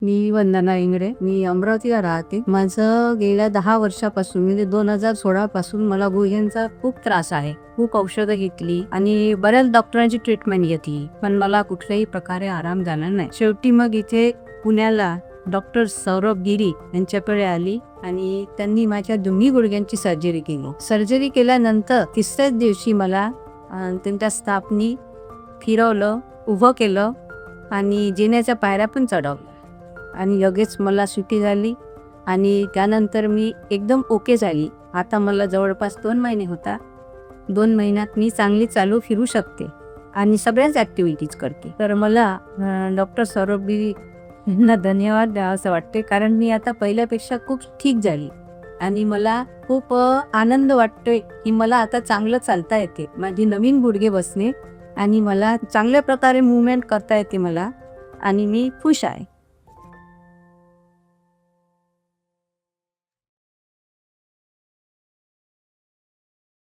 मी वंदना इंगडे. मी अमरावतीला राहते. माझं गेल्या 10 वर्षापासून म्हणजे 2016 पासून मला गुडघ्यांचा खूप त्रास आहे. खूप औषधं घेतली आणि बऱ्याच डॉक्टरांची ट्रीटमेंट घेतली, पण मला कुठल्याही प्रकारे आराम झाला नाही. शेवटी मग इथे पुण्याला डॉक्टर सौरभ गिरी यांच्याकडे आली आणि त्यांनी माझ्या दोन्ही गुडघ्यांची सर्जरी केली. सर्जरी केल्यानंतर तिसऱ्याच दिवशी मला त्यांच्या स्टाफनी फिरवलं, उभं केलं आणि जिन्याच्या पायऱ्या पण चढवल्या आणि लगेच मला सुट्टी झाली आणि त्यानंतर मी एकदम ओके झाली. आता मला जवळपास 2 महिने होता. 2 महिन्यात मी चांगली चालू फिरू शकते आणि सगळ्याच ॲक्टिव्हिटीज करते. तर मला डॉक्टर सौरभ गिरी यांना धन्यवाद द्यावं असं वाटते, कारण मी आता पहिल्यापेक्षा खूप ठीक झाली आणि मला खूप आनंद वाटतोय की मला आता चांगलं चालता येते. माझी नवीन गुडघे बसणे आणि मला चांगल्या प्रकारे मूव्हमेंट करता येते मला आणि मी खुश आहे.